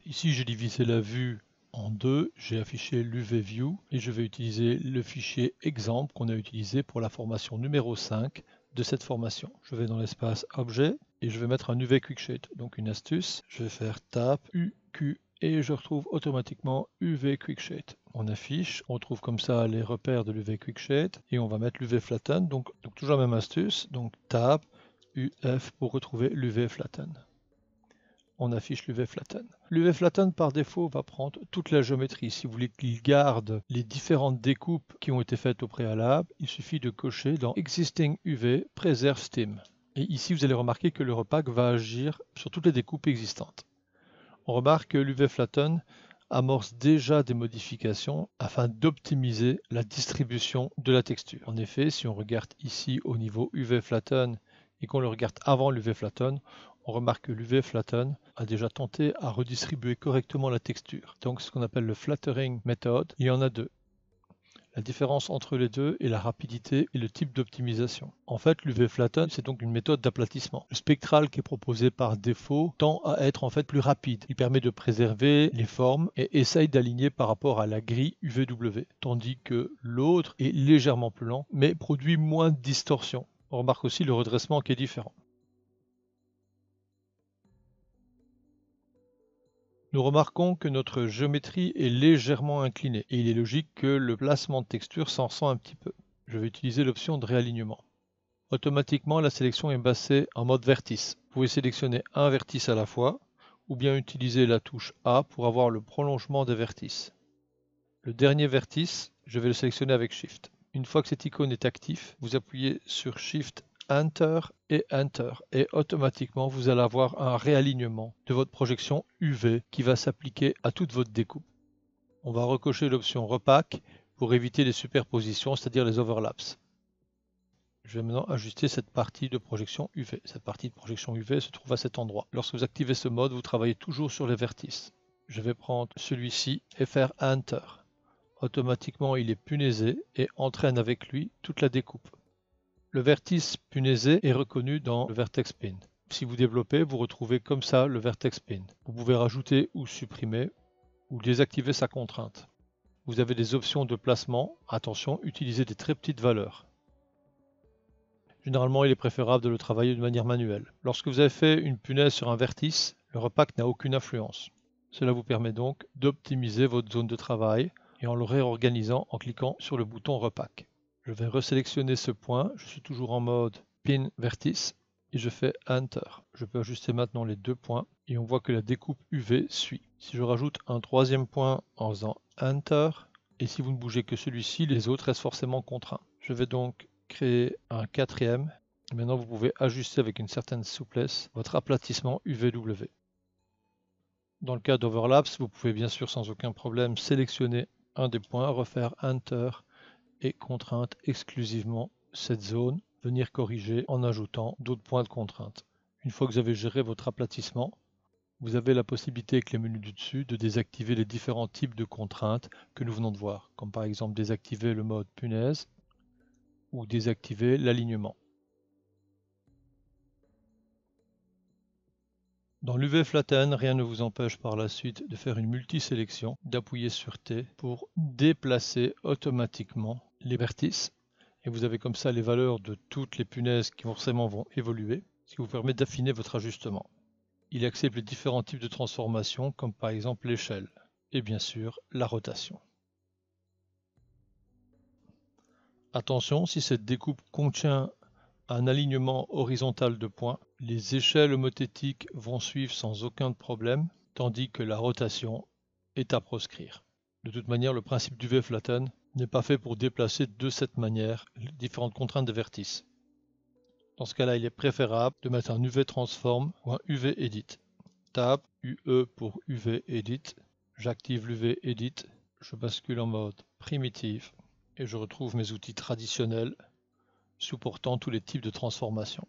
Ici, j'ai divisé la vue en deux, j'ai affiché l'UV View et je vais utiliser le fichier exemple qu'on a utilisé pour la formation numéro 5 de cette formation. Je vais dans l'espace Objet et je vais mettre un UV QuickShade, donc une astuce. Je vais faire Tab, UQ et je retrouve automatiquement UV QuickShade. On affiche, on trouve comme ça les repères de l'UV QuickShade et on va mettre l'UV Flatten, donc toujours la même astuce, donc Tab, UF pour retrouver l'UV Flatten. On affiche l'UV Flatten. L'UV Flatten par défaut va prendre toute la géométrie. Si vous voulez qu'il garde les différentes découpes qui ont été faites au préalable, il suffit de cocher dans Existing UV Preserve Stem. Et ici vous allez remarquer que le repack va agir sur toutes les découpes existantes. On remarque que l'UV Flatten amorce déjà des modifications afin d'optimiser la distribution de la texture. En effet, si on regarde ici au niveau UV Flatten et qu'on le regarde avant l'UV Flatten, on remarque que l'UV Flatten a déjà tenté à redistribuer correctement la texture. Donc ce qu'on appelle le flattering method, il y en a deux. La différence entre les deux est la rapidité et le type d'optimisation. En fait, l'UV Flatten, c'est donc une méthode d'aplatissement. Le spectral qui est proposé par défaut tend à être en fait plus rapide. Il permet de préserver les formes et essaye d'aligner par rapport à la grille UVW, tandis que l'autre est légèrement plus lent, mais produit moins de distorsion. On remarque aussi le redressement qui est différent. Nous remarquons que notre géométrie est légèrement inclinée et il est logique que le placement de texture s'en ressent un petit peu. Je vais utiliser l'option de réalignement. Automatiquement, la sélection est passée en mode vertice. Vous pouvez sélectionner un vertice à la fois ou bien utiliser la touche A pour avoir le prolongement des vertices. Le dernier vertice, je vais le sélectionner avec Shift. Une fois que cette icône est active, vous appuyez sur Shift Enter et automatiquement vous allez avoir un réalignement de votre projection UV qui va s'appliquer à toute votre découpe. On va recocher l'option Repack pour éviter les superpositions, c'est-à-dire les overlaps. Je vais maintenant ajuster cette partie de projection UV. Cette partie de projection UV se trouve à cet endroit. Lorsque vous activez ce mode, vous travaillez toujours sur les vertices. Je vais prendre celui-ci et faire Enter. Automatiquement, il est punaisé et entraîne avec lui toute la découpe. Le vertice punaisé est reconnu dans le vertex pin. Si vous développez, vous retrouvez comme ça le vertex pin. Vous pouvez rajouter ou supprimer ou désactiver sa contrainte. Vous avez des options de placement. Attention, utilisez des très petites valeurs. Généralement, il est préférable de le travailler de manière manuelle. Lorsque vous avez fait une punaise sur un vertice, le repack n'a aucune influence. Cela vous permet donc d'optimiser votre zone de travail et en le réorganisant en cliquant sur le bouton Repack. Je vais resélectionner ce point, je suis toujours en mode Pin Vertice et je fais Enter. Je peux ajuster maintenant les deux points et on voit que la découpe UV suit. Si je rajoute un troisième point en faisant Enter, et si vous ne bougez que celui-ci, les autres restent forcément contraints. Je vais donc créer un quatrième. Maintenant, vous pouvez ajuster avec une certaine souplesse votre aplatissement UVW. Dans le cas d'overlaps, vous pouvez bien sûr sans aucun problème sélectionner un des points, refaire Enter et contrainte exclusivement cette zone, venir corriger en ajoutant d'autres points de contrainte. Une fois que vous avez géré votre aplatissement, vous avez la possibilité avec les menus du dessus de désactiver les différents types de contraintes que nous venons de voir, comme par exemple désactiver le mode punaise ou désactiver l'alignement. Dans l'UV Flatten, rien ne vous empêche par la suite de faire une multisélection, d'appuyer sur T pour déplacer automatiquement les vertices. Et vous avez comme ça les valeurs de toutes les punaises qui forcément vont évoluer, ce qui vous permet d'affiner votre ajustement. Il accepte les différents types de transformations, comme par exemple l'échelle, et bien sûr la rotation. Attention, si cette découpe contient un alignement horizontal de points, les échelles homothétiques vont suivre sans aucun problème, tandis que la rotation est à proscrire. De toute manière, le principe du UV Flatten n'est pas fait pour déplacer de cette manière les différentes contraintes de vertices. Dans ce cas-là, il est préférable de mettre un UV Transform ou un UV Edit. Tab, UE pour UV Edit, j'active l'UV Edit, je bascule en mode Primitive et je retrouve mes outils traditionnels supportant tous les types de transformations.